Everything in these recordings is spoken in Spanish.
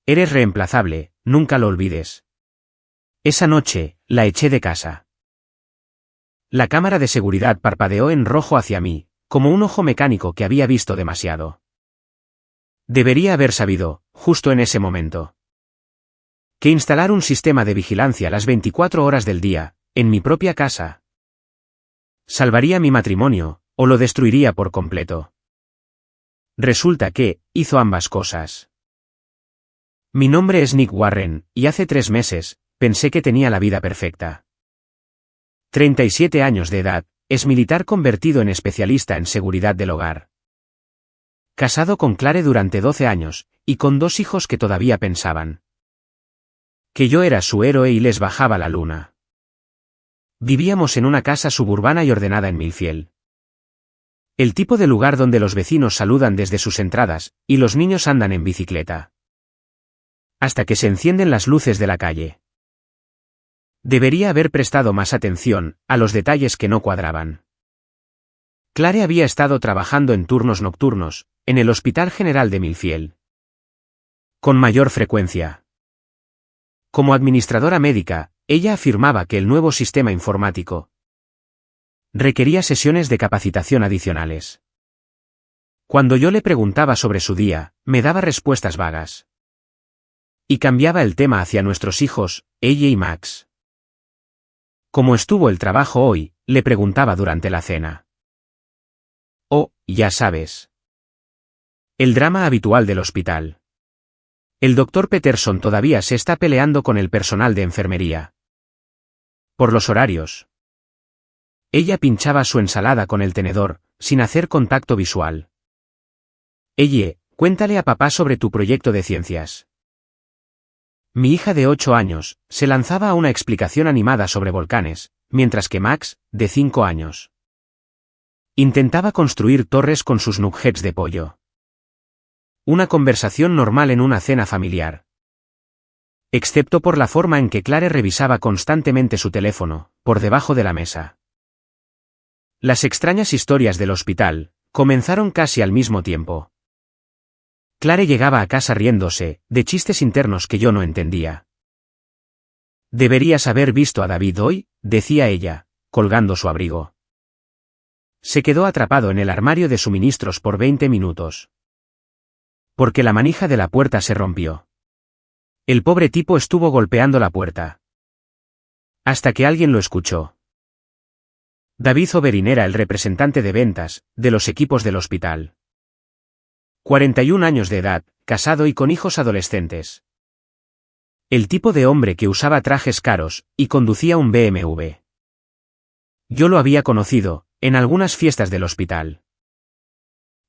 Eres reemplazable, nunca lo olvides. Esa noche, la eché de casa. La cámara de seguridad parpadeó en rojo hacia mí, como un ojo mecánico que había visto demasiado. Debería haber sabido, justo en ese momento, que instalar un sistema de vigilancia las 24 horas del día, en mi propia casa, salvaría mi matrimonio, o lo destruiría por completo. Resulta que, hizo ambas cosas. Mi nombre es Nick Warren, y hace 3 meses, pensé que tenía la vida perfecta. 37 años de edad, es militar convertido en especialista en seguridad del hogar. Casado con Clare durante 12 años, y con 2 hijos que todavía pensaban que yo era su héroe y les bajaba la luna. Vivíamos en una casa suburbana y ordenada en Millfield. El tipo de lugar donde los vecinos saludan desde sus entradas, y los niños andan en bicicleta hasta que se encienden las luces de la calle. Debería haber prestado más atención a los detalles que no cuadraban. Clare había estado trabajando en turnos nocturnos, en el Hospital General de Millfield, con mayor frecuencia. Como administradora médica, ella afirmaba que el nuevo sistema informático requería sesiones de capacitación adicionales. Cuando yo le preguntaba sobre su día, me daba respuestas vagas. Y cambiaba el tema hacia nuestros hijos, ella y Max. ¿Cómo estuvo el trabajo hoy?, le preguntaba durante la cena. Oh, ya sabes. El drama habitual del hospital. El Dr. Peterson todavía se está peleando con el personal de enfermería por los horarios. Ella pinchaba su ensalada con el tenedor, sin hacer contacto visual. Cuéntale a papá sobre tu proyecto de ciencias. Mi hija de 8 años, se lanzaba a una explicación animada sobre volcanes, mientras que Max, de 5 años, intentaba construir torres con sus nuggets de pollo. Una conversación normal en una cena familiar. Excepto por la forma en que Clare revisaba constantemente su teléfono, por debajo de la mesa. Las extrañas historias del hospital comenzaron casi al mismo tiempo. Clare llegaba a casa riéndose, de chistes internos que yo no entendía. Deberías haber visto a David hoy, decía ella, colgando su abrigo. Se quedó atrapado en el armario de suministros por 20 minutos. Porque la manija de la puerta se rompió. El pobre tipo estuvo golpeando la puerta hasta que alguien lo escuchó. David Oberyn era el representante de ventas, de los equipos del hospital. 41 años de edad, casado y con hijos adolescentes. El tipo de hombre que usaba trajes caros, y conducía un BMW. Yo lo había conocido, en algunas fiestas del hospital.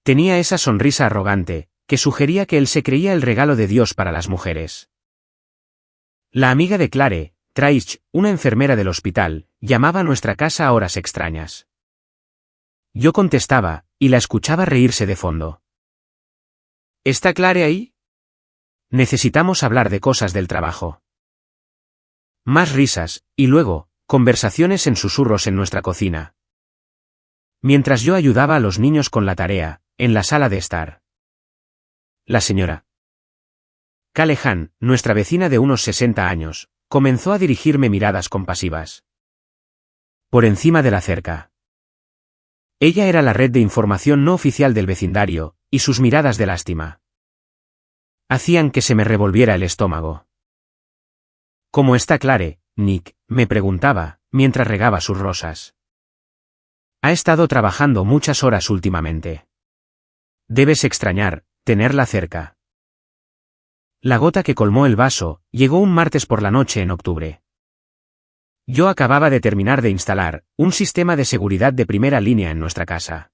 Tenía esa sonrisa arrogante, que sugería que él se creía el regalo de Dios para las mujeres. La amiga de Clare, Trish, una enfermera del hospital, llamaba a nuestra casa a horas extrañas. Yo contestaba, y la escuchaba reírse de fondo. ¿Está Clare ahí? Necesitamos hablar de cosas del trabajo. Más risas, y luego, conversaciones en susurros en nuestra cocina. Mientras yo ayudaba a los niños con la tarea, en la sala de estar. La señora Callahan, nuestra vecina de unos 60 años, comenzó a dirigirme miradas compasivas. Por encima de la cerca. Ella era la red de información no oficial del vecindario, y sus miradas de lástima hacían que se me revolviera el estómago. ¿Cómo está Clare, Nick?, me preguntaba, mientras regaba sus rosas. Ha estado trabajando muchas horas últimamente. Debes extrañar tenerla cerca. La gota que colmó el vaso llegó un martes por la noche en octubre. Yo acababa de terminar de instalar un sistema de seguridad de primera línea en nuestra casa.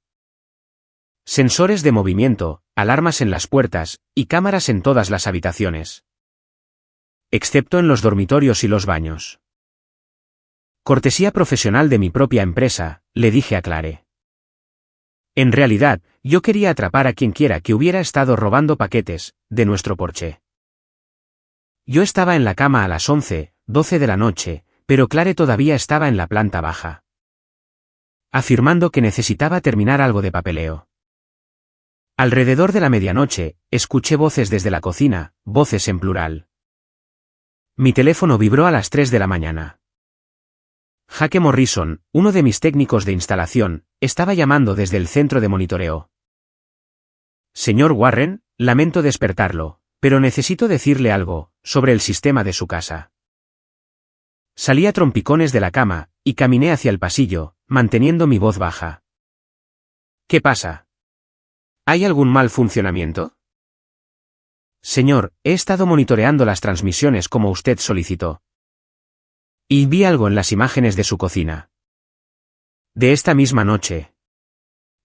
Sensores de movimiento, alarmas en las puertas, y cámaras en todas las habitaciones. Excepto en los dormitorios y los baños. Cortesía profesional de mi propia empresa, le dije a Clare. En realidad, yo quería atrapar a quienquiera que hubiera estado robando paquetes de nuestro porche. Yo estaba en la cama a las 11:12 de la noche, pero Clare todavía estaba en la planta baja, afirmando que necesitaba terminar algo de papeleo. Alrededor de la medianoche, escuché voces desde la cocina, voces en plural. Mi teléfono vibró a las 3 de la mañana. Jake Morrison, uno de mis técnicos de instalación, estaba llamando desde el centro de monitoreo. Señor Warren, lamento despertarlo, pero necesito decirle algo sobre el sistema de su casa. Salí a trompicones de la cama, y caminé hacia el pasillo, manteniendo mi voz baja. ¿Qué pasa? ¿Hay algún mal funcionamiento? Señor, he estado monitoreando las transmisiones como usted solicitó. Y vi algo en las imágenes de su cocina. De esta misma noche.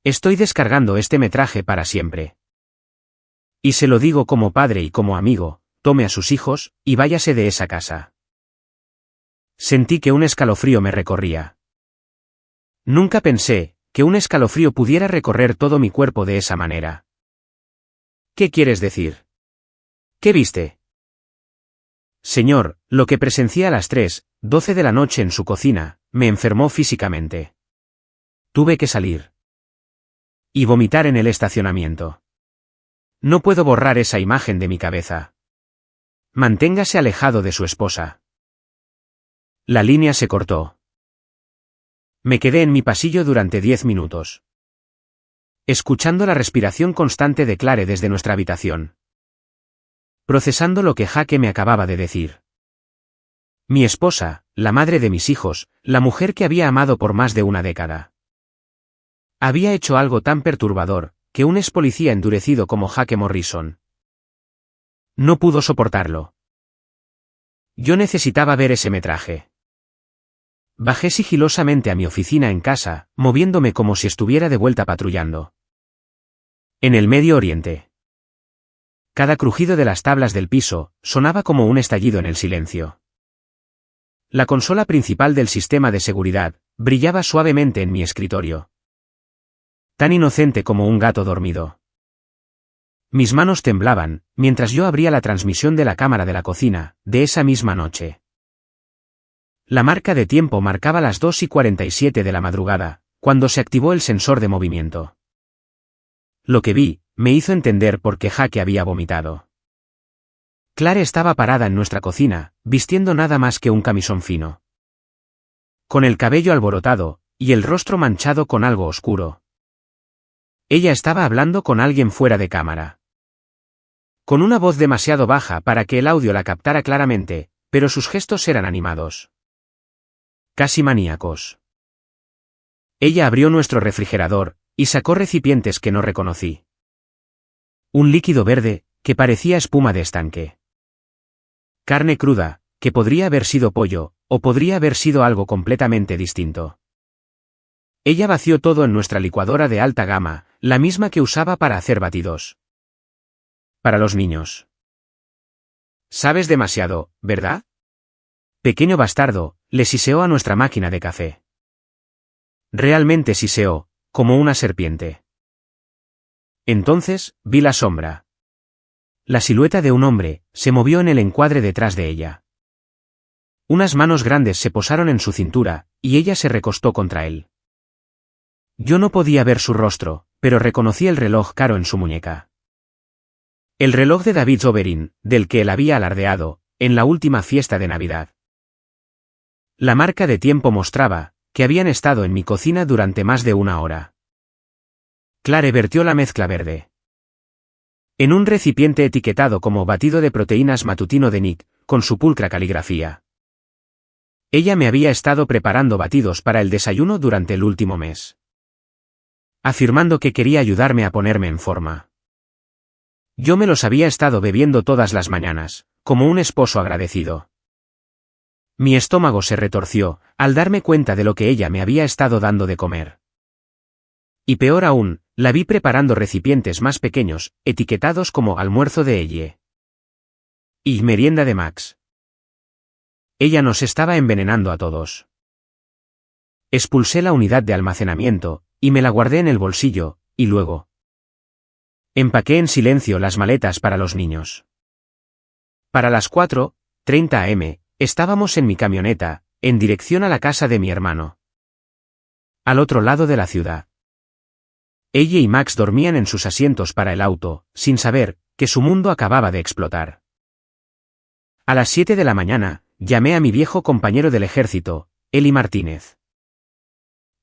Estoy descargando este metraje para siempre. Y se lo digo como padre y como amigo, tome a sus hijos, y váyase de esa casa. Sentí que un escalofrío me recorría. Nunca pensé que un escalofrío pudiera recorrer todo mi cuerpo de esa manera. ¿Qué quieres decir? ¿Qué viste? Señor, lo que presencié a las 3:12 de la noche en su cocina, me enfermó físicamente. Tuve que salir. Y vomitar en el estacionamiento. No puedo borrar esa imagen de mi cabeza. Manténgase alejado de su esposa. La línea se cortó. Me quedé en mi pasillo durante 10 minutos. Escuchando la respiración constante de Clare desde nuestra habitación. Procesando lo que Jake me acababa de decir. Mi esposa, la madre de mis hijos, la mujer que había amado por más de una década. Había hecho algo tan perturbador, que un ex policía endurecido como Jake Morrison no pudo soportarlo. Yo necesitaba ver ese metraje. Bajé sigilosamente a mi oficina en casa, moviéndome como si estuviera de vuelta patrullando. En el Medio Oriente. Cada crujido de las tablas del piso sonaba como un estallido en el silencio. La consola principal del sistema de seguridad brillaba suavemente en mi escritorio. Tan inocente como un gato dormido. Mis manos temblaban, mientras yo abría la transmisión de la cámara de la cocina, de esa misma noche. La marca de tiempo marcaba las 2:47 de la madrugada, cuando se activó el sensor de movimiento. Lo que vi, me hizo entender por qué Jake había vomitado. Clare estaba parada en nuestra cocina, vistiendo nada más que un camisón fino. Con el cabello alborotado, y el rostro manchado con algo oscuro. Ella estaba hablando con alguien fuera de cámara. Con una voz demasiado baja para que el audio la captara claramente, pero sus gestos eran animados. Casi maníacos. Ella abrió nuestro refrigerador, y sacó recipientes que no reconocí. Un líquido verde, que parecía espuma de estanque. Carne cruda, que podría haber sido pollo, o podría haber sido algo completamente distinto. Ella vació todo en nuestra licuadora de alta gama, la misma que usaba para hacer batidos. Para los niños. Sabes demasiado, ¿verdad? Pequeño bastardo, le siseó a nuestra máquina de café. Realmente siseó, como una serpiente. Entonces, vi la sombra. La silueta de un hombre se movió en el encuadre detrás de ella. Unas manos grandes se posaron en su cintura, y ella se recostó contra él. Yo no podía ver su rostro, pero reconocí el reloj caro en su muñeca. El reloj de David Zoberin, del que él había alardeado, en la última fiesta de Navidad. La marca de tiempo mostraba que habían estado en mi cocina durante más de 1 hora. Clare vertió la mezcla verde en un recipiente etiquetado como batido de proteínas matutino de Nick, con su pulcra caligrafía. Ella me había estado preparando batidos para el desayuno durante el último mes. Afirmando que quería ayudarme a ponerme en forma. Yo me los había estado bebiendo todas las mañanas, como un esposo agradecido. Mi estómago se retorció, al darme cuenta de lo que ella me había estado dando de comer. Y peor aún, la vi preparando recipientes más pequeños, etiquetados como almuerzo de Elle. Y merienda de Max. Ella nos estaba envenenando a todos. Expulsé la unidad de almacenamiento, y me la guardé en el bolsillo, y luego empaqué en silencio las maletas para los niños. Para las 4:30 am, estábamos en mi camioneta, en dirección a la casa de mi hermano. Al otro lado de la ciudad. Ella y Max dormían en sus asientos para el auto, sin saber que su mundo acababa de explotar. A las 7 de la mañana, llamé a mi viejo compañero del ejército, Eli Martínez.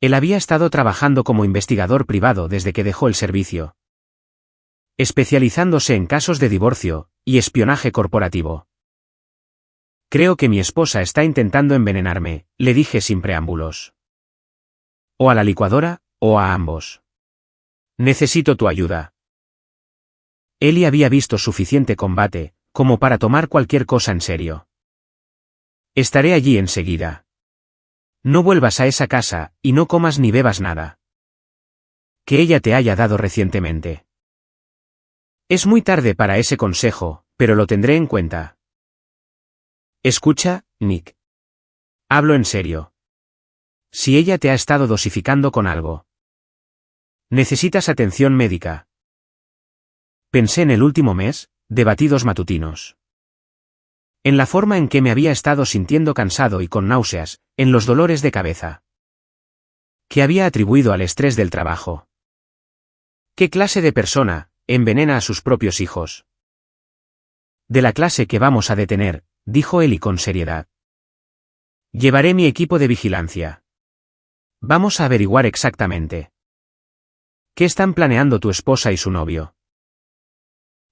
Él había estado trabajando como investigador privado desde que dejó el servicio, especializándose en casos de divorcio y espionaje corporativo. Creo que mi esposa está intentando envenenarme, le dije sin preámbulos. O a la licuadora, o a ambos. Necesito tu ayuda. Eli había visto suficiente combate como para tomar cualquier cosa en serio. Estaré allí enseguida. No vuelvas a esa casa, y no comas ni bebas nada que ella te haya dado recientemente. Es muy tarde para ese consejo, pero lo tendré en cuenta. Escucha, Nick. Hablo en serio. Si ella te ha estado dosificando con algo, necesitas atención médica. Pensé en el último mes, de batidos matutinos. En la forma en que me había estado sintiendo cansado y con náuseas, en los dolores de cabeza que había atribuido al estrés del trabajo. ¿Qué clase de persona envenena a sus propios hijos? De la clase que vamos a detener, dijo Eli con seriedad. Llevaré mi equipo de vigilancia. Vamos a averiguar exactamente qué están planeando tu esposa y su novio.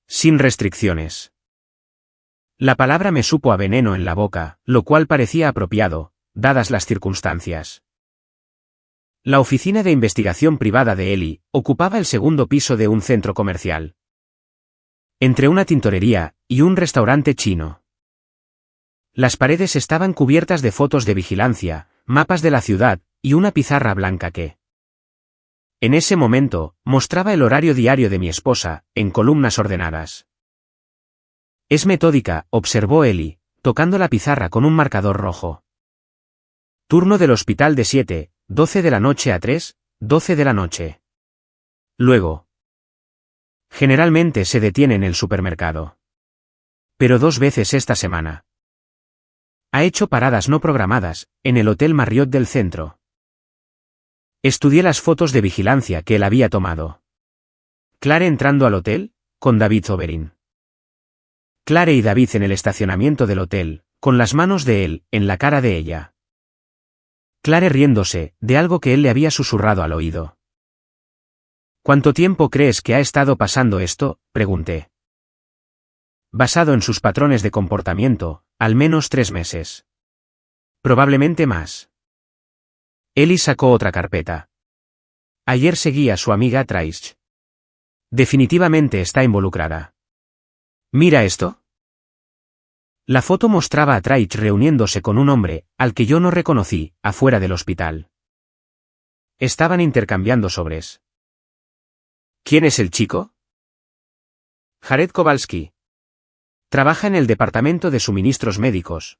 Sin restricciones. La palabra me supo a veneno en la boca, lo cual parecía apropiado, dadas las circunstancias. La oficina de investigación privada de Eli ocupaba el segundo piso de un centro comercial, entre una tintorería y un restaurante chino. Las paredes estaban cubiertas de fotos de vigilancia, mapas de la ciudad y una pizarra blanca que, en ese momento, mostraba el horario diario de mi esposa, en columnas ordenadas. Es metódica, observó Eli, tocando la pizarra con un marcador rojo. Turno del hospital de 7:12 de la noche a 3:12 de la noche. Luego. Generalmente se detiene en el supermercado. Pero 2 veces esta semana. Ha hecho paradas no programadas, en el Hotel Marriott del centro. Estudié las fotos de vigilancia que él había tomado. Clare entrando al hotel, con David Oberyn. Clare y David en el estacionamiento del hotel, con las manos de él en la cara de ella. Clare riéndose de algo que él le había susurrado al oído. ¿Cuánto tiempo crees que ha estado pasando esto?, pregunté. Basado en sus patrones de comportamiento, al menos 3 meses. Probablemente más. Eli sacó otra carpeta. Ayer seguí a su amiga Trace. Definitivamente está involucrada. ¿Mira esto? La foto mostraba a Trace reuniéndose con un hombre, al que yo no reconocí, afuera del hospital. Estaban intercambiando sobres. ¿Quién es el chico? Jared Kowalski. Trabaja en el departamento de suministros médicos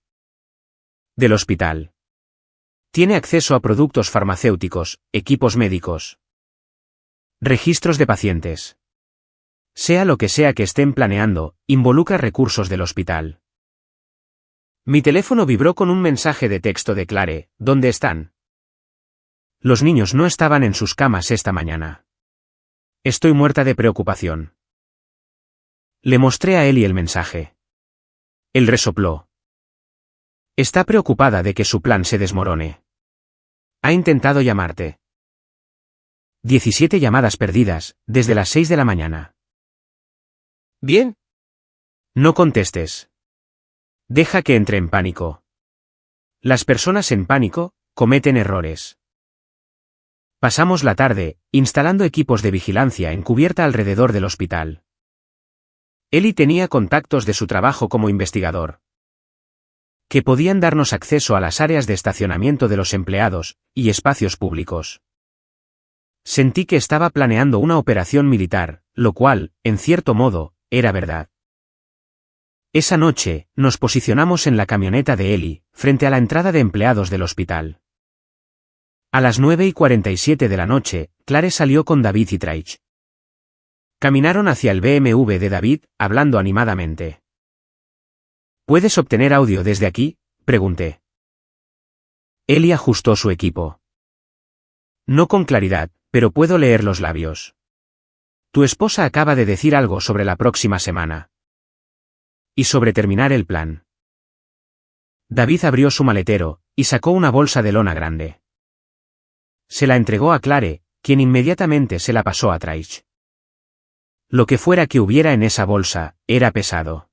del hospital. Tiene acceso a productos farmacéuticos, equipos médicos, registros de pacientes. Sea lo que sea que estén planeando, involucra recursos del hospital. Mi teléfono vibró con un mensaje de texto de Clare. ¿Dónde están? Los niños no estaban en sus camas esta mañana. Estoy muerta de preocupación. Le mostré a Eli el mensaje. Él resopló. Está preocupada de que su plan se desmorone. Ha intentado llamarte. 17 llamadas perdidas, desde las 6 de la mañana. Bien. No contestes. Deja que entre en pánico. Las personas en pánico cometen errores. Pasamos la tarde, instalando equipos de vigilancia encubierta alrededor del hospital. Eli tenía contactos de su trabajo como investigador, que podían darnos acceso a las áreas de estacionamiento de los empleados y espacios públicos. Sentí que estaba planeando una operación militar, lo cual, en cierto modo, era verdad. Esa noche, nos posicionamos en la camioneta de Eli, frente a la entrada de empleados del hospital. A las 9:47 de la noche, Clare salió con David y Trace. Caminaron hacia el BMW de David, hablando animadamente. ¿Puedes obtener audio desde aquí?, pregunté. Eli ajustó su equipo. No con claridad, pero puedo leer los labios. Tu esposa acaba de decir algo sobre la próxima semana. Y sobre terminar el plan. David abrió su maletero, y sacó una bolsa de lona grande. Se la entregó a Clare, quien inmediatamente se la pasó a Traich. Lo que fuera que hubiera en esa bolsa, era pesado.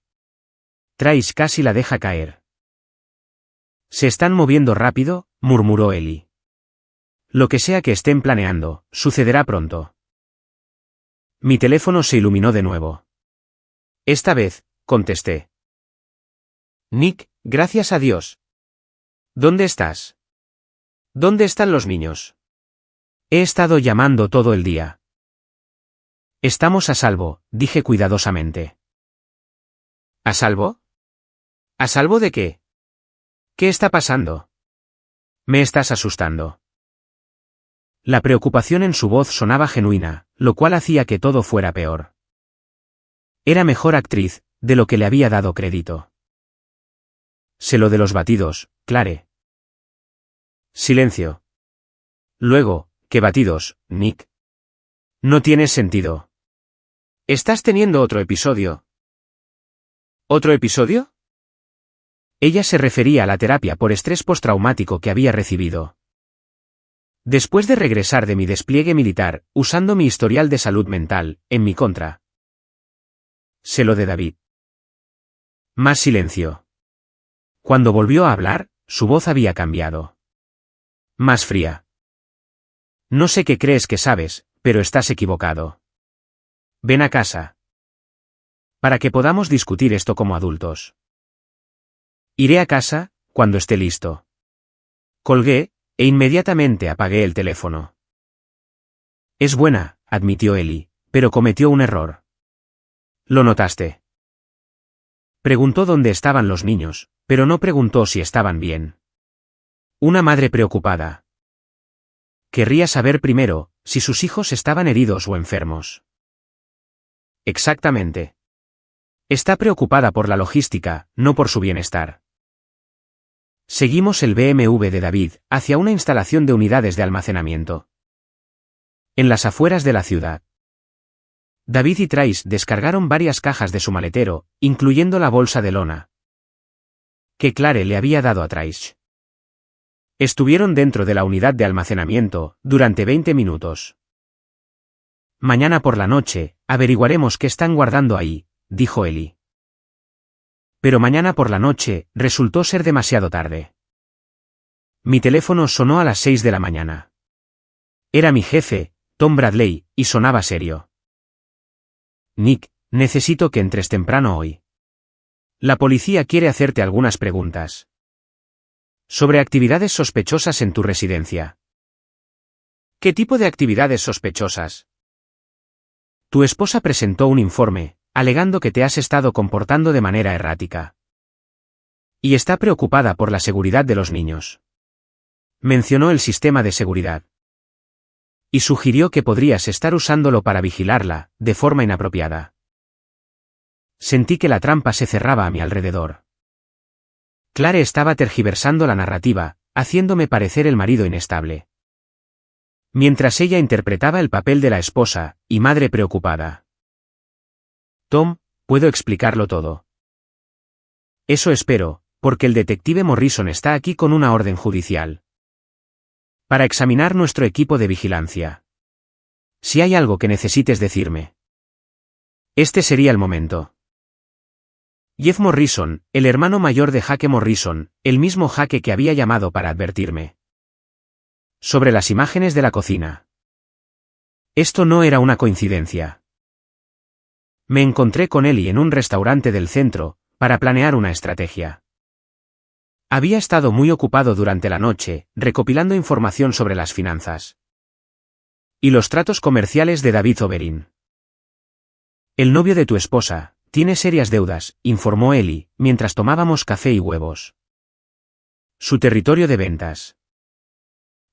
Traich casi la deja caer. Se están moviendo rápido, murmuró Ellie. Lo que sea que estén planeando, sucederá pronto. Mi teléfono se iluminó de nuevo. Esta vez, contesté. Nick, gracias a Dios. ¿Dónde estás? ¿Dónde están los niños? He estado llamando todo el día. Estamos a salvo, dije cuidadosamente. ¿A salvo? ¿A salvo de qué? ¿Qué está pasando? Me estás asustando. La preocupación en su voz sonaba genuina, lo cual hacía que todo fuera peor. Era mejor actriz, de lo que le había dado crédito. Sé lo de los batidos, Clare. Silencio. Luego, ¿qué batidos, Nick? No tiene sentido. ¿Estás teniendo otro episodio? ¿Otro episodio? Ella se refería a la terapia por estrés postraumático que había recibido. Después de regresar de mi despliegue militar, usando mi historial de salud mental, en mi contra. Sé lo de David. Más silencio. Cuando volvió a hablar, su voz había cambiado. Más fría. No sé qué crees que sabes, pero estás equivocado. Ven a casa. Para que podamos discutir esto como adultos. Iré a casa, cuando esté listo. Colgué, e inmediatamente apagué el teléfono. Es buena, admitió Ellie, pero cometió un error. ¿Lo notaste? Preguntó dónde estaban los niños, pero no preguntó si estaban bien. Una madre preocupada. Querría saber primero, si sus hijos estaban heridos o enfermos. Exactamente. Está preocupada por la logística, no por su bienestar. Seguimos el BMW de David, hacia una instalación de unidades de almacenamiento. En las afueras de la ciudad. David y Trace descargaron varias cajas de su maletero, incluyendo la bolsa de lona que Clare le había dado a Trace. Estuvieron dentro de la unidad de almacenamiento, durante 20 minutos. Mañana por la noche, averiguaremos qué están guardando ahí, dijo Ellie. Pero mañana por la noche, resultó ser demasiado tarde. Mi teléfono sonó a las 6 de la mañana. Era mi jefe, Tom Bradley, y sonaba serio. Nick, necesito que entres temprano hoy. La policía quiere hacerte algunas preguntas. Sobre actividades sospechosas en tu residencia. ¿Qué tipo de actividades sospechosas? Tu esposa presentó un informe, alegando que te has estado comportando de manera errática. Y está preocupada por la seguridad de los niños. Mencionó el sistema de seguridad. Y sugirió que podrías estar usándolo para vigilarla, de forma inapropiada. Sentí que la trampa se cerraba a mi alrededor. Clare estaba tergiversando la narrativa, haciéndome parecer el marido inestable. Mientras ella interpretaba el papel de la esposa, y madre preocupada. Tom, puedo explicarlo todo. Eso espero, porque el detective Morrison está aquí con una orden judicial. Para examinar nuestro equipo de vigilancia. Si hay algo que necesites decirme. Este sería el momento. Jeff Morrison, el hermano mayor de Jake Morrison, el mismo Jake que había llamado para advertirme. Sobre las imágenes de la cocina. Esto no era una coincidencia. Me encontré con Ellie en un restaurante del centro, para planear una estrategia. Había estado muy ocupado durante la noche, recopilando información sobre las finanzas. Y los tratos comerciales de David Oberyn. El novio de tu esposa tiene serias deudas, informó Ellie, mientras tomábamos café y huevos. Su territorio de ventas.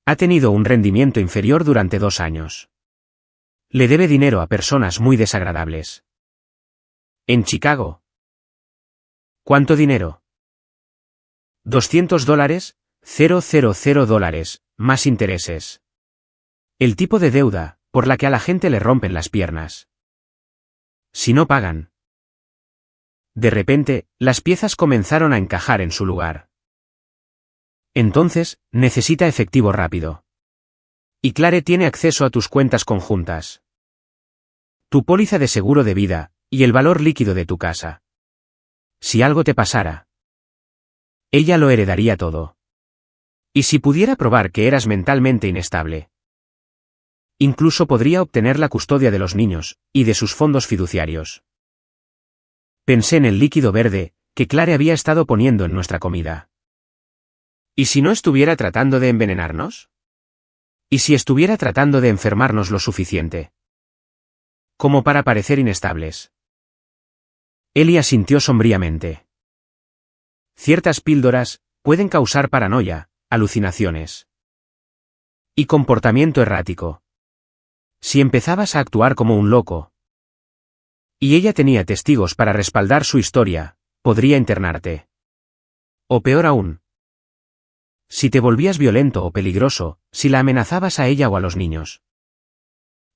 Ha tenido un rendimiento inferior durante 2 años. Le debe dinero a personas muy desagradables. En Chicago. ¿Cuánto dinero? $200, $000, más intereses. El tipo de deuda, por la que a la gente le rompen las piernas. Si no pagan. De repente, las piezas comenzaron a encajar en su lugar. Entonces, necesita efectivo rápido. Y Clare tiene acceso a tus cuentas conjuntas. Tu póliza de seguro de vida, y el valor líquido de tu casa. Si algo te pasara, ella lo heredaría todo. Y si pudiera probar que eras mentalmente inestable, incluso podría obtener la custodia de los niños, y de sus fondos fiduciarios. Pensé en el líquido verde, que Clare había estado poniendo en nuestra comida. ¿Y si no estuviera tratando de envenenarnos? ¿Y si estuviera tratando de enfermarnos lo suficiente como para parecer inestables? Ellie asintió sombríamente. Ciertas píldoras pueden causar paranoia, alucinaciones y comportamiento errático. Si empezabas a actuar como un loco, y ella tenía testigos para respaldar su historia, podría internarte. O peor aún, si te volvías violento o peligroso, si la amenazabas a ella o a los niños,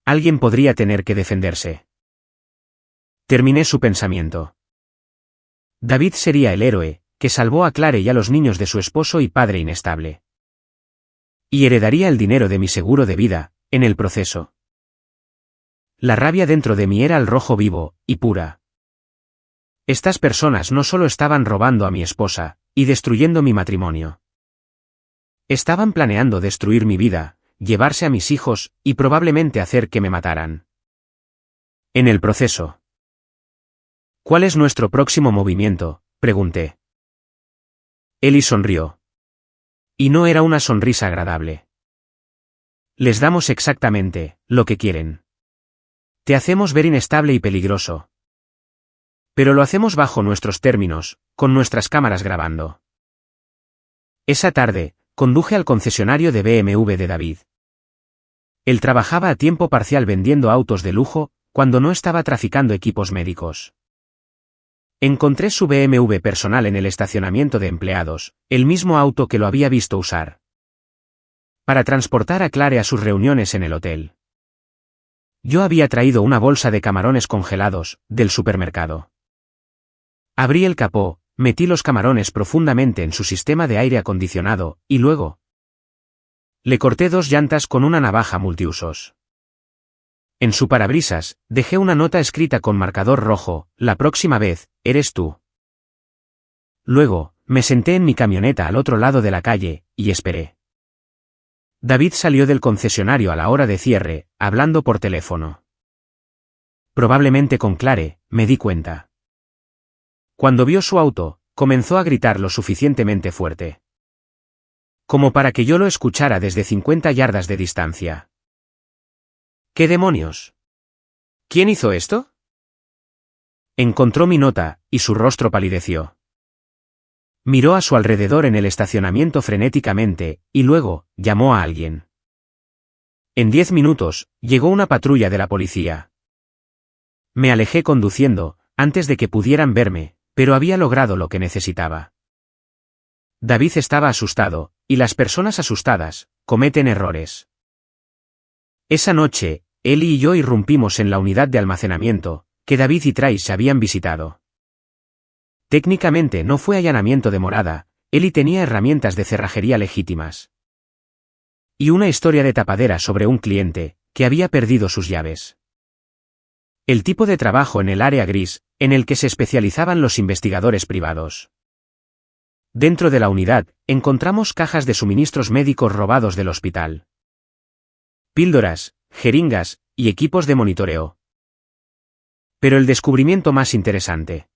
alguien podría tener que defenderse. Terminé su pensamiento. David sería el héroe, que salvó a Clare y a los niños de su esposo y padre inestable. Y heredaría el dinero de mi seguro de vida, en el proceso. La rabia dentro de mí era al rojo vivo, y pura. Estas personas no solo estaban robando a mi esposa, y destruyendo mi matrimonio. Estaban planeando destruir mi vida, llevarse a mis hijos, y probablemente hacer que me mataran. En el proceso. ¿Cuál es nuestro próximo movimiento?, pregunté. Ellie sonrió. Y no era una sonrisa agradable. Les damos exactamente lo que quieren. Te hacemos ver inestable y peligroso. Pero lo hacemos bajo nuestros términos, con nuestras cámaras grabando. Esa tarde, conduje al concesionario de BMW de David. Él trabajaba a tiempo parcial vendiendo autos de lujo, cuando no estaba traficando equipos médicos. Encontré su BMW personal en el estacionamiento de empleados, el mismo auto que lo había visto usar para transportar a Clare a sus reuniones en el hotel. Yo había traído una bolsa de camarones congelados, del supermercado. Abrí el capó, metí los camarones profundamente en su sistema de aire acondicionado, y luego le corté 2 llantas con una navaja multiusos. En su parabrisas, dejé una nota escrita con marcador rojo: la próxima vez, eres tú. Luego, me senté en mi camioneta al otro lado de la calle, y esperé. David salió del concesionario a la hora de cierre, hablando por teléfono. Probablemente con Clare, me di cuenta. Cuando vio su auto, comenzó a gritar lo suficientemente fuerte como para que yo lo escuchara desde 50 yardas de distancia. ¿Qué demonios? ¿Quién hizo esto? Encontró mi nota, y su rostro palideció. Miró a su alrededor en el estacionamiento frenéticamente, y luego, llamó a alguien. En 10 minutos, llegó una patrulla de la policía. Me alejé conduciendo, antes de que pudieran verme, pero había logrado lo que necesitaba. David estaba asustado, y las personas asustadas cometen errores. Esa noche, Ellie y yo irrumpimos en la unidad de almacenamiento, que David y Trace habían visitado. Técnicamente no fue allanamiento de morada, Ellie tenía herramientas de cerrajería legítimas. Y una historia de tapadera sobre un cliente, que había perdido sus llaves. El tipo de trabajo en el área gris, en el que se especializaban los investigadores privados. Dentro de la unidad, encontramos cajas de suministros médicos robados del hospital. Píldoras, jeringas, y equipos de monitoreo. Pero el descubrimiento más interesante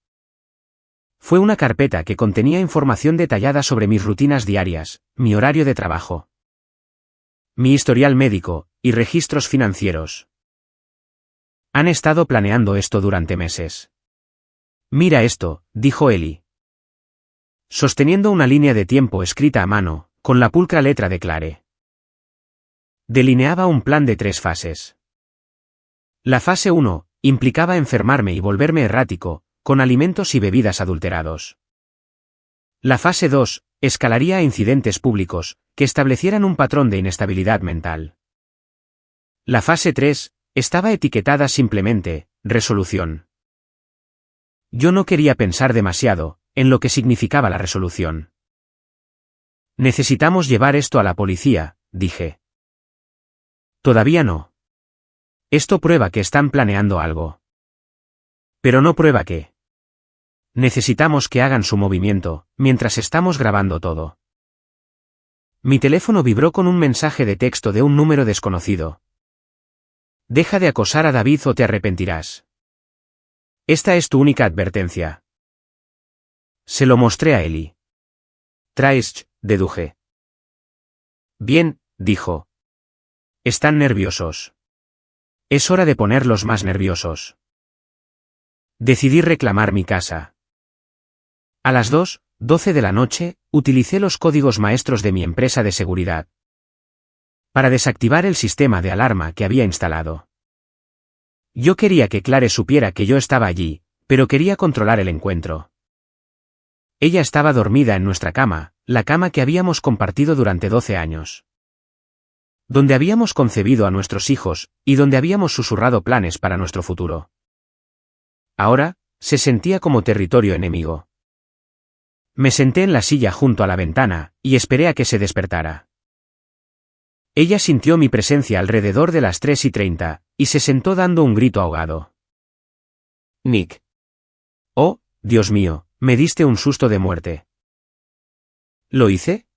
fue una carpeta que contenía información detallada sobre mis rutinas diarias, mi horario de trabajo, mi historial médico, y registros financieros. Han estado planeando esto durante meses. Mira esto, dijo Ellie, sosteniendo una línea de tiempo escrita a mano, con la pulcra letra de Clare. Delineaba un plan de 3 fases. La fase 1, implicaba enfermarme y volverme errático, con alimentos y bebidas adulterados. La fase 2, escalaría a incidentes públicos, que establecieran un patrón de inestabilidad mental. La fase 3 estaba etiquetada simplemente, resolución. Yo no quería pensar demasiado en lo que significaba la resolución. Necesitamos llevar esto a la policía, dije. Todavía no. Esto prueba que están planeando algo. Pero no prueba qué. Necesitamos que hagan su movimiento, mientras estamos grabando todo. Mi teléfono vibró con un mensaje de texto de un número desconocido. Deja de acosar a David o te arrepentirás. Esta es tu única advertencia. Se lo mostré a Eli. Trash, deduje. Bien, dijo. Están nerviosos. Es hora de ponerlos más nerviosos. Decidí reclamar mi casa. A las 2:12 de la noche, utilicé los códigos maestros de mi empresa de seguridad para desactivar el sistema de alarma que había instalado. Yo quería que Clare supiera que yo estaba allí, pero quería controlar el encuentro. Ella estaba dormida en nuestra cama, la cama que habíamos compartido durante 12 años. Donde habíamos concebido a nuestros hijos, y donde habíamos susurrado planes para nuestro futuro. Ahora, se sentía como territorio enemigo. Me senté en la silla junto a la ventana, y esperé a que se despertara. Ella sintió mi presencia alrededor de las 3:30, y se sentó dando un grito ahogado. Nick. Oh, Dios mío, me diste un susto de muerte. ¿Lo hice?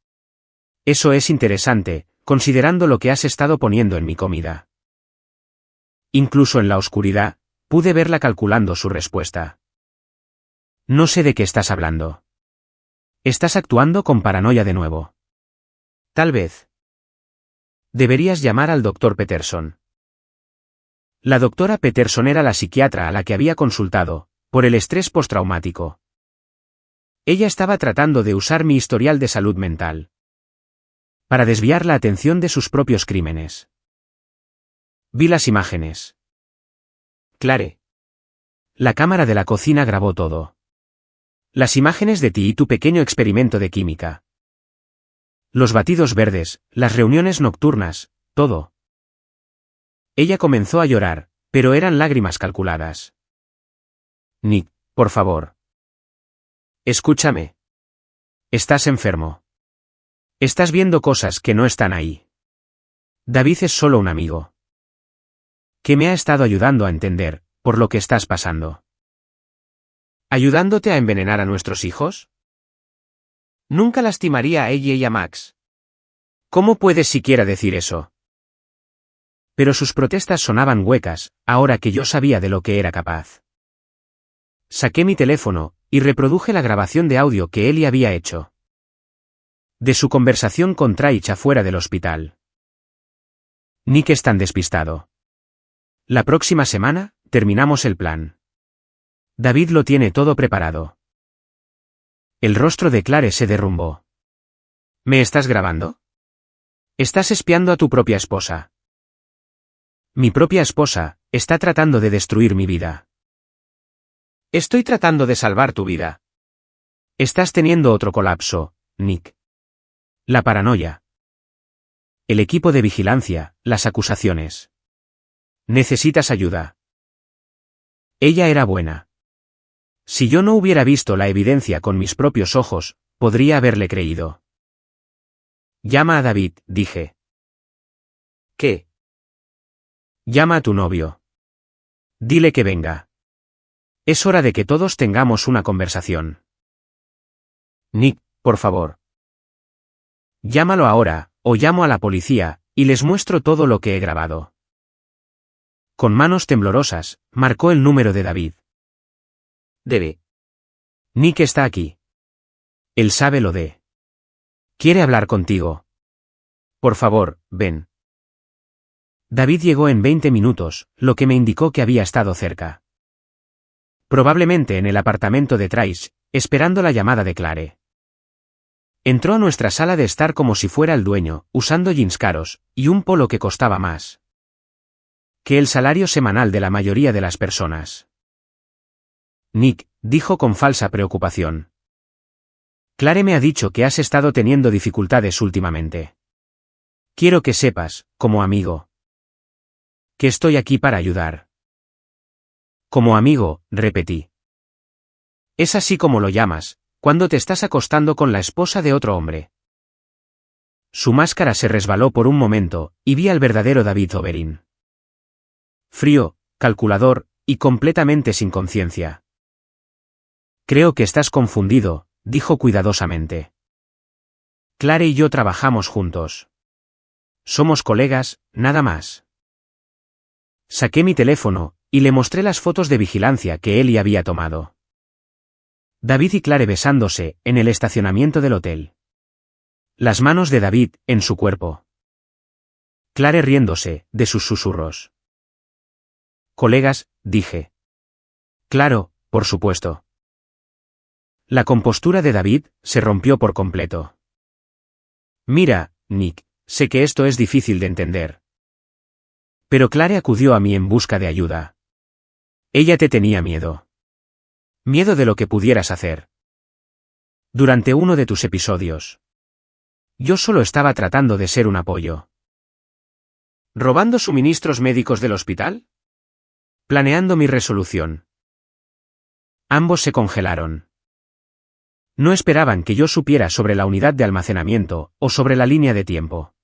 Eso es interesante, considerando lo que has estado poniendo en mi comida. Incluso en la oscuridad, pude verla calculando su respuesta. No sé de qué estás hablando. Estás actuando con paranoia de nuevo. Tal vez. Deberías llamar al Dr. Peterson. La doctora Peterson era la psiquiatra a la que había consultado, por el estrés postraumático. Ella estaba tratando de usar mi historial de salud mental para desviar la atención de sus propios crímenes. Vi las imágenes. Clare. La cámara de la cocina grabó todo. Las imágenes de ti y tu pequeño experimento de química. Los batidos verdes, las reuniones nocturnas, todo. Ella comenzó a llorar, pero eran lágrimas calculadas. Nick, por favor. Escúchame. Estás enfermo. Estás viendo cosas que no están ahí. David es solo un amigo que me ha estado ayudando a entender por lo que estás pasando. ¿Ayudándote a envenenar a nuestros hijos? Nunca lastimaría a ella y a Max. ¿Cómo puedes siquiera decir eso? Pero sus protestas sonaban huecas, ahora que yo sabía de lo que era capaz. Saqué mi teléfono, y reproduje la grabación de audio que Eli había hecho. De su conversación con Traich afuera del hospital. Nick es tan despistado. La próxima semana, terminamos el plan. David lo tiene todo preparado. El rostro de Clare se derrumbó. ¿Me estás grabando? Estás espiando a tu propia esposa. Mi propia esposa está tratando de destruir mi vida. Estoy tratando de salvar tu vida. Estás teniendo otro colapso, Nick. La paranoia. El equipo de vigilancia, las acusaciones. Necesitas ayuda. Ella era buena. Si yo no hubiera visto la evidencia con mis propios ojos, podría haberle creído. Llama a David, dije. ¿Qué? Llama a tu novio. Dile que venga. Es hora de que todos tengamos una conversación. Nick, por favor. Llámalo ahora, o llamo a la policía, y les muestro todo lo que he grabado. Con manos temblorosas, marcó el número de David. Debe. Nick está aquí. Él sabe lo de. Quiere hablar contigo. Por favor, ven. David llegó en 20 minutos, lo que me indicó que había estado cerca. Probablemente en el apartamento de Traich, esperando la llamada de Clare. Entró a nuestra sala de estar como si fuera el dueño, usando jeans caros, y un polo que costaba más que el salario semanal de la mayoría de las personas. Nick, dijo con falsa preocupación. Clare me ha dicho que has estado teniendo dificultades últimamente. Quiero que sepas, como amigo, que estoy aquí para ayudar. Como amigo, repetí. Es así como lo llamas, cuando te estás acostando con la esposa de otro hombre. Su máscara se resbaló por un momento, y vi al verdadero David Oberyn. Frío, calculador, y completamente sin conciencia. Creo que estás confundido, dijo cuidadosamente. Clare y yo trabajamos juntos. Somos colegas, nada más. Saqué mi teléfono, y le mostré las fotos de vigilancia que Ellie había tomado. David y Clare besándose, en el estacionamiento del hotel. Las manos de David, en su cuerpo. Clare riéndose, de sus susurros. Colegas, dije. Claro, por supuesto. La compostura de David se rompió por completo. Mira, Nick, sé que esto es difícil de entender. Pero Clare acudió a mí en busca de ayuda. Ella te tenía miedo. Miedo de lo que pudieras hacer. Durante uno de tus episodios. Yo solo estaba tratando de ser un apoyo. ¿Robando suministros médicos del hospital? Planeando mi resolución. Ambos se congelaron. No esperaban que yo supiera sobre la unidad de almacenamiento, o sobre la línea de tiempo.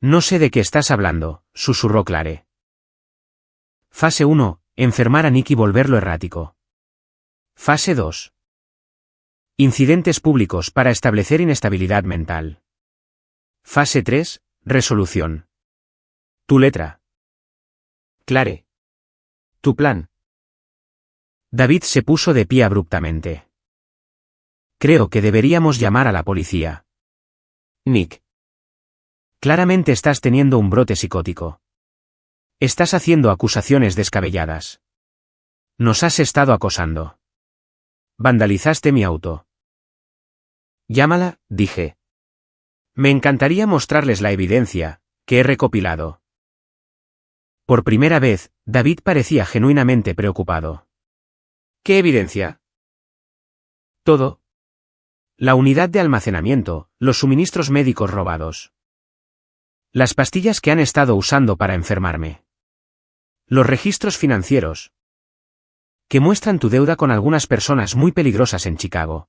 No sé de qué estás hablando, susurró Clare. Fase 1, enfermar a Nick y volverlo errático. Fase 2. Incidentes públicos para establecer inestabilidad mental. Fase 3, resolución. Tu letra. Clare. Tu plan. David se puso de pie abruptamente. Creo que deberíamos llamar a la policía. Nick. Claramente estás teniendo un brote psicótico. Estás haciendo acusaciones descabelladas. Nos has estado acosando. Vandalizaste mi auto. Llámala, dije. Me encantaría mostrarles la evidencia que he recopilado. Por primera vez, David parecía genuinamente preocupado. ¿Qué evidencia? Todo. La unidad de almacenamiento, los suministros médicos robados. Las pastillas que han estado usando para enfermarme. Los registros financieros. Que muestran tu deuda con algunas personas muy peligrosas en Chicago.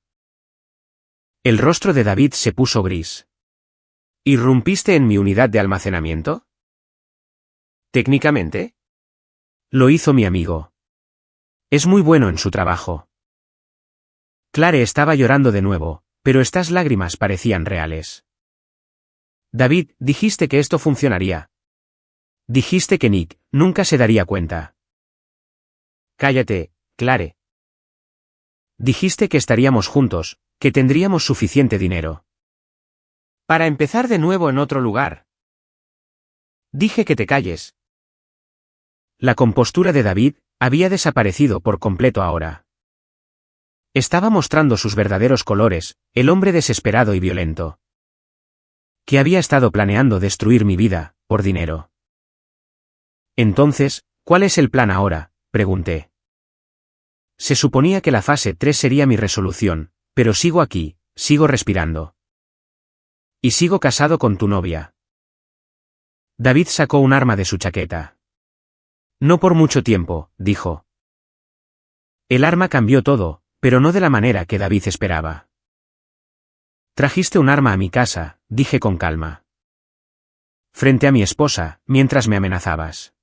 El rostro de David se puso gris. ¿Irrumpiste en mi unidad de almacenamiento? ¿Técnicamente? Lo hizo mi amigo. Es muy bueno en su trabajo. Clare estaba llorando de nuevo, pero estas lágrimas parecían reales. David, dijiste que esto funcionaría. Dijiste que Nick nunca se daría cuenta. Cállate, Clare. Dijiste que estaríamos juntos, que tendríamos suficiente dinero. Para empezar de nuevo en otro lugar. Dije que te calles. La compostura de David había desaparecido por completo ahora. Estaba mostrando sus verdaderos colores, el hombre desesperado y violento. Que había estado planeando destruir mi vida, por dinero. Entonces, ¿cuál es el plan ahora?, pregunté. Se suponía que la fase 3 sería mi resolución, pero sigo aquí, sigo respirando. Y sigo casado con tu novia. David sacó un arma de su chaqueta. No por mucho tiempo, dijo. El arma cambió todo, pero no de la manera que David esperaba. Trajiste un arma a mi casa, dije con calma. Frente a mi esposa, mientras me amenazabas.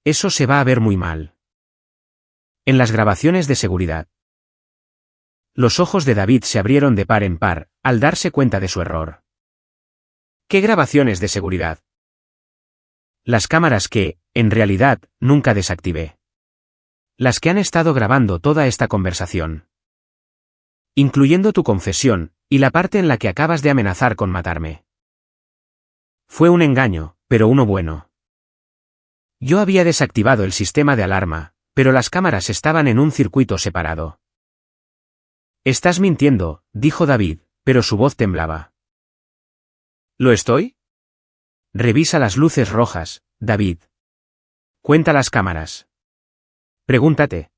Eso se va a ver muy mal. En las grabaciones de seguridad. Los ojos de David se abrieron de par en par, al darse cuenta de su error. ¿Qué grabaciones de seguridad? Las cámaras que, en realidad, nunca desactivé. Las que han estado grabando toda esta conversación. Incluyendo tu confesión, y la parte en la que acabas de amenazar con matarme. Fue un engaño, pero uno bueno. Yo había desactivado el sistema de alarma, pero las cámaras estaban en un circuito separado. Estás mintiendo, dijo David, pero su voz temblaba. ¿Lo estoy? Revisa las luces rojas, David. Cuenta las cámaras. Pregúntate.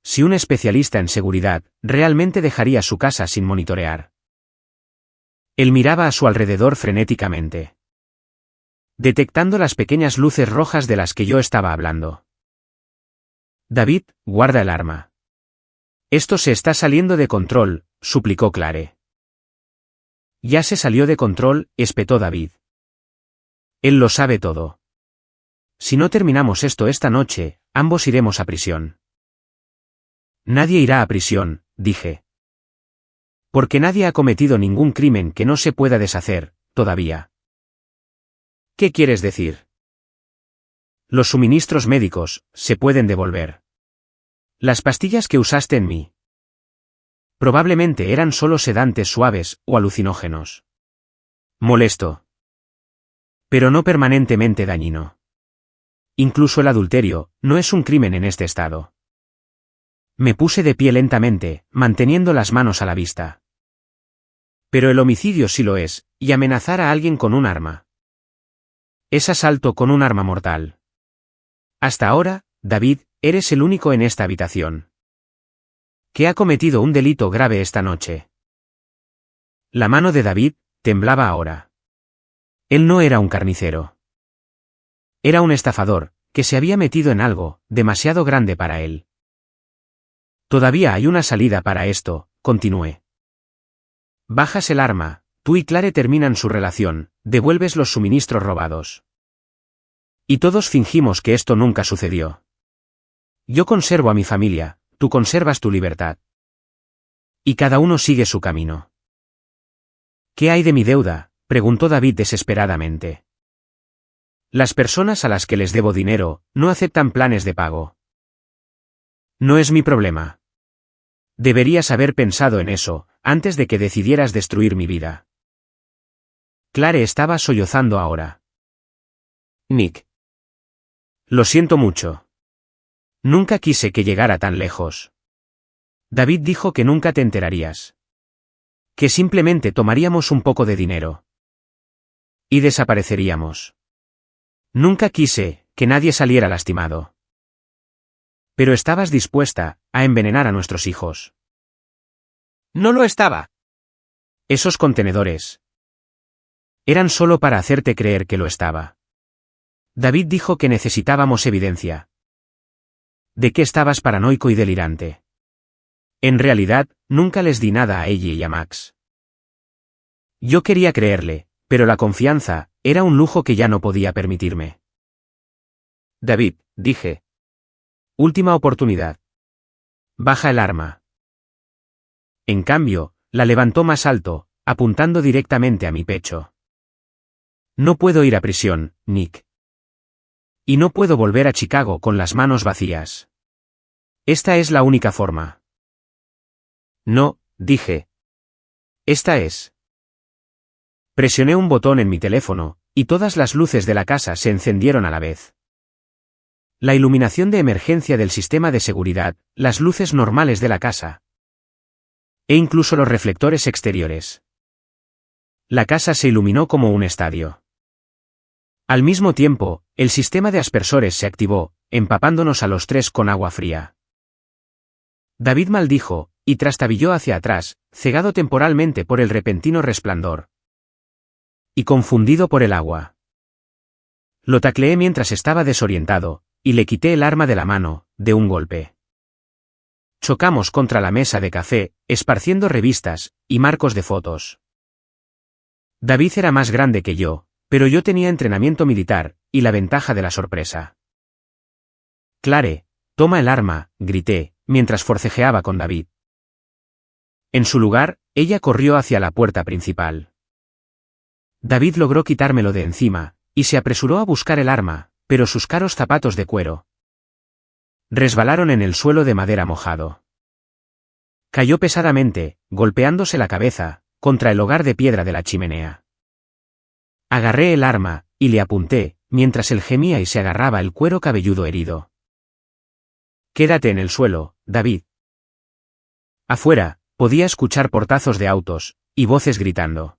Si un especialista en seguridad realmente dejaría su casa sin monitorear. Él miraba a su alrededor frenéticamente. detectando las pequeñas luces rojas de las que yo estaba hablando. David, guarda el arma. Esto se está saliendo de control, suplicó Clare. Ya se salió de control, espetó David. Él lo sabe todo. Si no terminamos esto esta noche, ambos iremos a prisión. Nadie irá a prisión, dije. Porque nadie ha cometido ningún crimen que no se pueda deshacer, todavía. ¿Qué quieres decir? Los suministros médicos se pueden devolver. Las pastillas que usaste en mí. Probablemente eran solo sedantes suaves o alucinógenos. Molesto. Pero no permanentemente dañino. Incluso el adulterio no es un crimen en este estado. Me puse de pie lentamente, manteniendo las manos a la vista. Pero el homicidio sí lo es, y amenazar a alguien con un arma. Es asalto con un arma mortal. Hasta ahora, David, eres el único en esta habitación que ha cometido un delito grave esta noche. La mano de David temblaba ahora. Él no era un carnicero. Era un estafador, que se había metido en algo demasiado grande para él. Todavía hay una salida para esto, continué. Bajas el arma, tú y Clare terminan su relación, devuelves los suministros robados. Y todos fingimos que esto nunca sucedió. Yo conservo a mi familia, tú conservas tu libertad. Y cada uno sigue su camino. ¿Qué hay de mi deuda?, preguntó David desesperadamente. Las personas a las que les debo dinero no aceptan planes de pago. No es mi problema. Deberías haber pensado en eso, antes de que decidieras destruir mi vida. Clare estaba sollozando ahora. Nick. Lo siento mucho. Nunca quise que llegara tan lejos. David dijo que nunca te enterarías. Que simplemente tomaríamos un poco de dinero. Y desapareceríamos. Nunca quise que nadie saliera lastimado. Pero estabas dispuesta a envenenar a nuestros hijos. No lo estaba. Esos contenedores eran solo para hacerte creer que lo estaba. David dijo que necesitábamos evidencia. De que estabas paranoico y delirante. En realidad, nunca les di nada a ella y a Max. Yo quería creerle, pero la confianza era un lujo que ya no podía permitirme. David, dije. Última oportunidad. Baja el arma. En cambio, la levantó más alto, apuntando directamente a mi pecho. No puedo ir a prisión, Nick. Y no puedo volver a Chicago con las manos vacías. Esta es la única forma. No, dije. Esta es. Presioné un botón en mi teléfono, y todas las luces de la casa se encendieron a la vez. La iluminación de emergencia del sistema de seguridad, las luces normales de la casa. E incluso los reflectores exteriores. La casa se iluminó como un estadio. Al mismo tiempo, el sistema de aspersores se activó, empapándonos a los tres con agua fría. David maldijo, y trastabilló hacia atrás, cegado temporalmente por el repentino resplandor. Y confundido por el agua. Lo tacleé mientras estaba desorientado, y le quité el arma de la mano, de un golpe. Chocamos contra la mesa de café, esparciendo revistas y marcos de fotos. David era más grande que yo, pero yo tenía entrenamiento militar, y la ventaja de la sorpresa. Clare, toma el arma, grité, mientras forcejeaba con David. En su lugar, ella corrió hacia la puerta principal. David logró quitármelo de encima, y se apresuró a buscar el arma, pero sus caros zapatos de cuero resbalaron en el suelo de madera mojado. Cayó pesadamente, golpeándose la cabeza contra el hogar de piedra de la chimenea. Agarré el arma, y le apunté, mientras él gemía y se agarraba el cuero cabelludo herido. Quédate en el suelo, David. Afuera, podía escuchar portazos de autos, y voces gritando.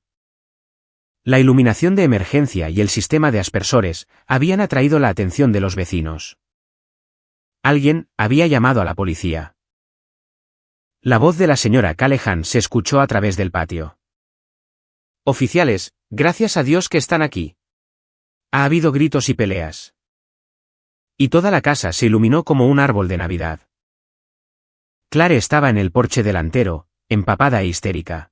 La iluminación de emergencia y el sistema de aspersores habían atraído la atención de los vecinos. Alguien había llamado a la policía. La voz de la señora Callahan se escuchó a través del patio. Oficiales, gracias a Dios que están aquí. Ha habido gritos y peleas. Y toda la casa se iluminó como un árbol de Navidad. Clare estaba en el porche delantero, empapada e histérica,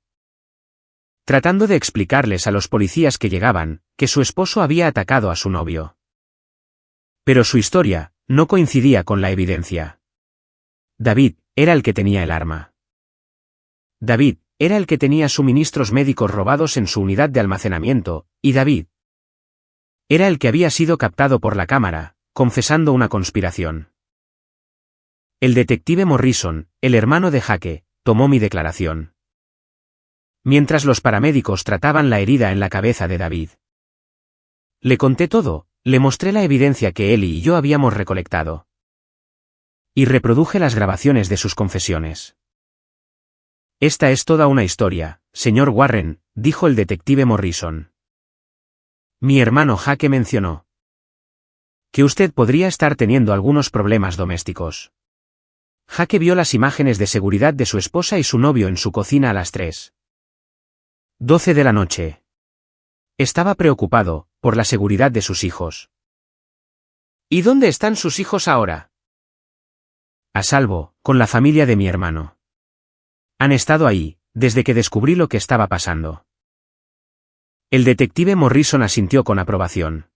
tratando de explicarles a los policías que llegaban, que su esposo había atacado a su novio. Pero su historia no coincidía con la evidencia. David era el que tenía el arma. David era el que tenía suministros médicos robados en su unidad de almacenamiento, y David era el que había sido captado por la cámara, confesando una conspiración. El detective Morrison, el hermano de Jake, tomó mi declaración. Mientras los paramédicos trataban la herida en la cabeza de David. Le conté todo, le mostré la evidencia que él y yo habíamos recolectado. Y reproduje las grabaciones de sus confesiones. Esta es toda una historia, señor Warren, dijo el detective Morrison. Mi hermano Jake mencionó que usted podría estar teniendo algunos problemas domésticos. Jake vio las imágenes de seguridad de su esposa y su novio en su cocina a las 3:12 de la noche. Estaba preocupado por la seguridad de sus hijos. ¿Y dónde están sus hijos ahora? A salvo, con la familia de mi hermano. Han estado ahí, desde que descubrí lo que estaba pasando. El detective Morrison asintió con aprobación.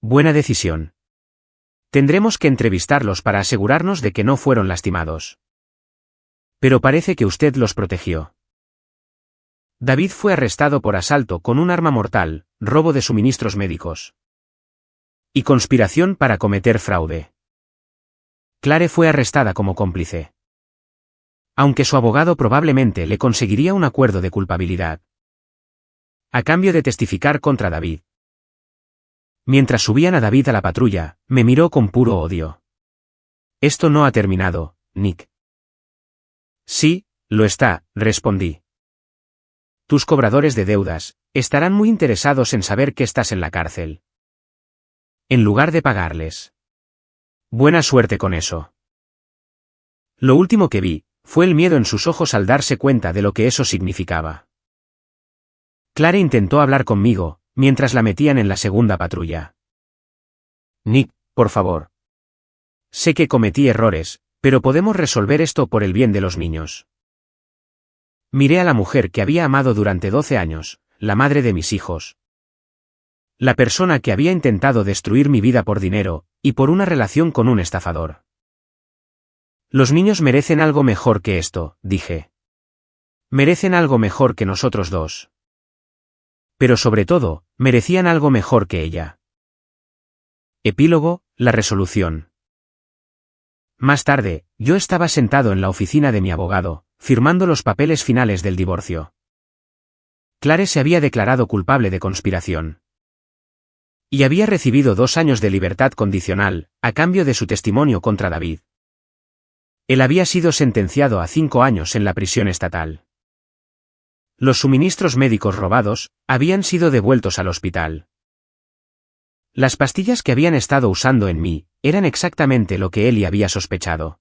Buena decisión. Tendremos que entrevistarlos para asegurarnos de que no fueron lastimados. Pero parece que usted los protegió. David fue arrestado por asalto con un arma mortal, robo de suministros médicos y conspiración para cometer fraude. Clare fue arrestada como cómplice. Aunque su abogado probablemente le conseguiría un acuerdo de culpabilidad a cambio de testificar contra David. Mientras subían a David a la patrulla, me miró con puro odio. Esto no ha terminado, Nick. Sí, lo está, respondí. Tus cobradores de deudas estarán muy interesados en saber que estás en la cárcel. En lugar de pagarles. Buena suerte con eso. Lo último que vi fue el miedo en sus ojos al darse cuenta de lo que eso significaba. Clare intentó hablar conmigo, mientras la metían en la segunda patrulla. Nick, por favor. Sé que cometí errores, pero podemos resolver esto por el bien de los niños. Miré a la mujer que había amado durante 12 años, la madre de mis hijos. La persona que había intentado destruir mi vida por dinero, y por una relación con un estafador. Los niños merecen algo mejor que esto, dije. Merecen algo mejor que nosotros dos. Pero sobre todo, merecían algo mejor que ella. Epílogo, la resolución. Más tarde, yo estaba sentado en la oficina de mi abogado, firmando los papeles finales del divorcio. Clare se había declarado culpable de conspiración. Y había recibido 2 años de libertad condicional, a cambio de su testimonio contra David. Él había sido sentenciado a 5 años en la prisión estatal. Los suministros médicos robados habían sido devueltos al hospital. Las pastillas que habían estado usando en mí eran exactamente lo que Eli había sospechado.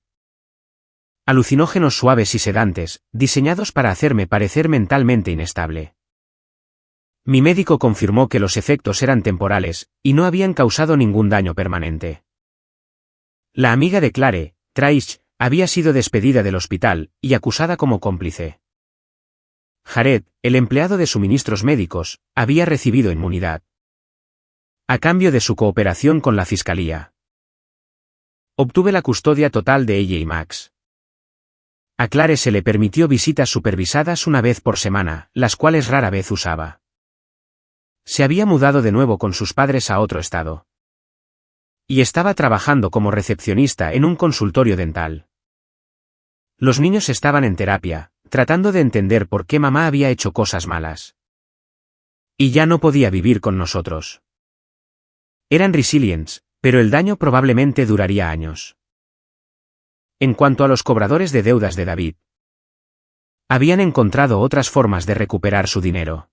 Alucinógenos suaves y sedantes, diseñados para hacerme parecer mentalmente inestable. Mi médico confirmó que los efectos eran temporales, y no habían causado ningún daño permanente. La amiga de Clare, Trish, había sido despedida del hospital, y acusada como cómplice. Jared, el empleado de suministros médicos, había recibido inmunidad. A cambio de su cooperación con la fiscalía. Obtuve la custodia total de ella y Max. A Clare se le permitió visitas supervisadas una vez por semana, las cuales rara vez usaba. Se había mudado de nuevo con sus padres a otro estado. Y estaba trabajando como recepcionista en un consultorio dental. Los niños estaban en terapia, tratando de entender por qué mamá había hecho cosas malas. Y ya no podía vivir con nosotros. Eran resilients, pero el daño probablemente duraría años. En cuanto a los cobradores de deudas de David, habían encontrado otras formas de recuperar su dinero.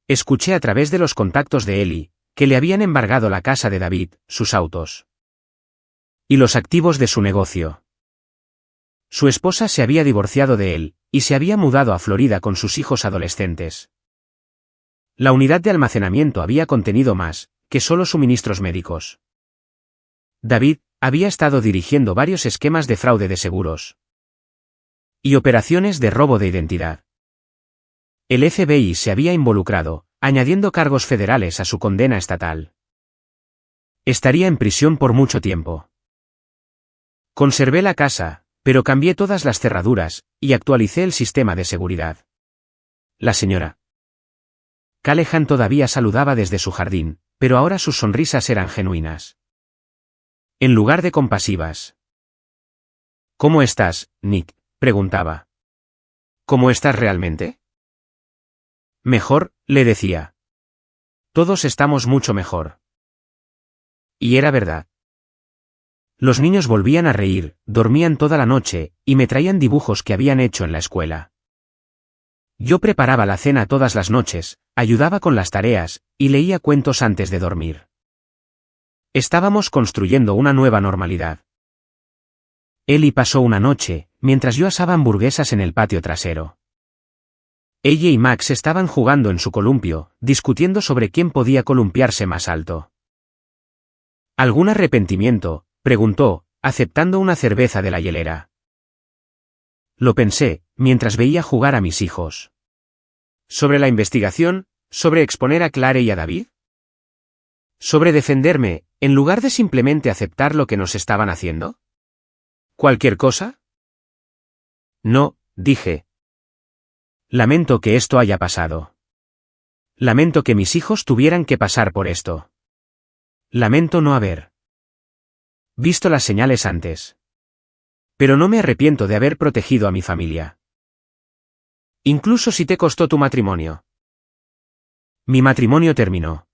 Escuché a través de los contactos de Eli, que le habían embargado la casa de David, sus autos y los activos de su negocio. Su esposa se había divorciado de él, y se había mudado a Florida con sus hijos adolescentes. La unidad de almacenamiento había contenido más que solo suministros médicos. David había estado dirigiendo varios esquemas de fraude de seguros y operaciones de robo de identidad. El FBI se había involucrado, añadiendo cargos federales a su condena estatal. Estaría en prisión por mucho tiempo. Conservé la casa, pero cambié todas las cerraduras y actualicé el sistema de seguridad. La señora Callahan todavía saludaba desde su jardín, pero ahora sus sonrisas eran genuinas, en lugar de compasivas. ¿Cómo estás, Nick?, preguntaba. ¿Cómo estás realmente? Mejor, le decía. Todos estamos mucho mejor. Y era verdad. Los niños volvían a reír, dormían toda la noche, y me traían dibujos que habían hecho en la escuela. Yo preparaba la cena todas las noches, ayudaba con las tareas, y leía cuentos antes de dormir. Estábamos construyendo una nueva normalidad. Ellie pasó una noche, mientras yo asaba hamburguesas en el patio trasero. Ella y Max estaban jugando en su columpio, discutiendo sobre quién podía columpiarse más alto. ¿Algún arrepentimiento?, preguntó, aceptando una cerveza de la hielera. Lo pensé, mientras veía jugar a mis hijos. ¿Sobre la investigación? ¿Sobre exponer a Claire y a David? ¿Sobre defenderme, en lugar de simplemente aceptar lo que nos estaban haciendo? ¿Cualquier cosa? No, dije. Lamento que esto haya pasado. Lamento que mis hijos tuvieran que pasar por esto. Lamento no haber visto las señales antes. Pero no me arrepiento de haber protegido a mi familia. Incluso si te costó tu matrimonio. Mi matrimonio terminó.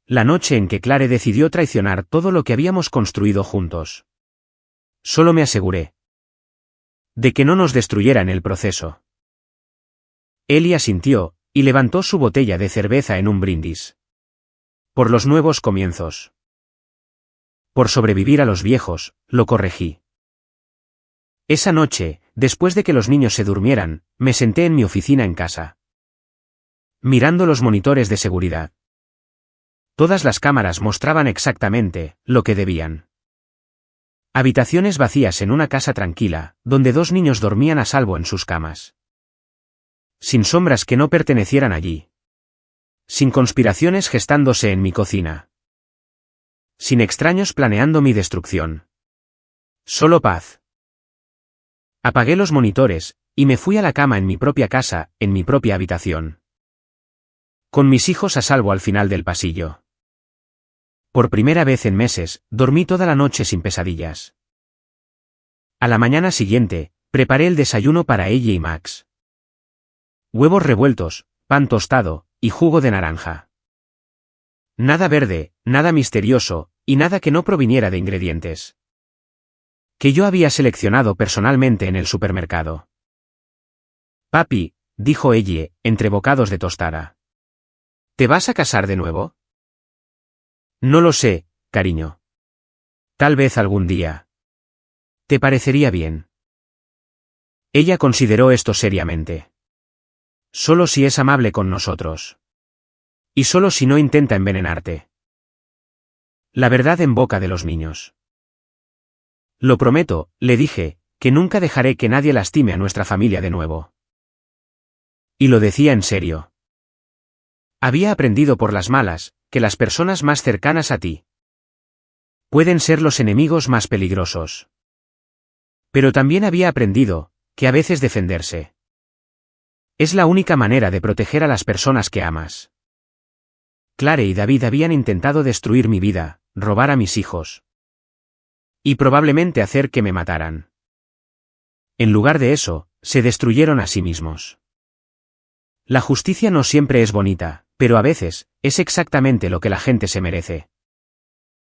La noche en que Claire decidió traicionar todo lo que habíamos construido juntos. Solo me aseguré de que no nos destruyera en el proceso. Ellie asintió, y levantó su botella de cerveza en un brindis. Por los nuevos comienzos. Por sobrevivir a los viejos, lo corregí. Esa noche, después de que los niños se durmieran, me senté en mi oficina en casa, mirando los monitores de seguridad. Todas las cámaras mostraban exactamente lo que debían. Habitaciones vacías en una casa tranquila, donde 2 niños dormían a salvo en sus camas. Sin sombras que no pertenecieran allí. Sin conspiraciones gestándose en mi cocina. Sin extraños planeando mi destrucción. Solo paz. Apagué los monitores, y me fui a la cama en mi propia casa, en mi propia habitación. Con mis hijos a salvo al final del pasillo. Por primera vez en meses, dormí toda la noche sin pesadillas. A la mañana siguiente, preparé el desayuno para ella y Max. Huevos revueltos, pan tostado, y jugo de naranja. Nada verde, nada misterioso, y nada que no proviniera de ingredientes que yo había seleccionado personalmente en el supermercado. Papi, dijo ella, entre bocados de tostada. ¿Te vas a casar de nuevo? No lo sé, cariño. Tal vez algún día. ¿Te parecería bien? Ella consideró esto seriamente. Solo si es amable con nosotros. Y solo si no intenta envenenarte. La verdad en boca de los niños. Lo prometo, le dije, que nunca dejaré que nadie lastime a nuestra familia de nuevo. Y lo decía en serio. Había aprendido por las malas, que las personas más cercanas a ti pueden ser los enemigos más peligrosos. Pero también había aprendido, que a veces defenderse es la única manera de proteger a las personas que amas. Claire y David habían intentado destruir mi vida, robar a mis hijos. Y probablemente hacer que me mataran. En lugar de eso, se destruyeron a sí mismos. La justicia no siempre es bonita, pero a veces, es exactamente lo que la gente se merece.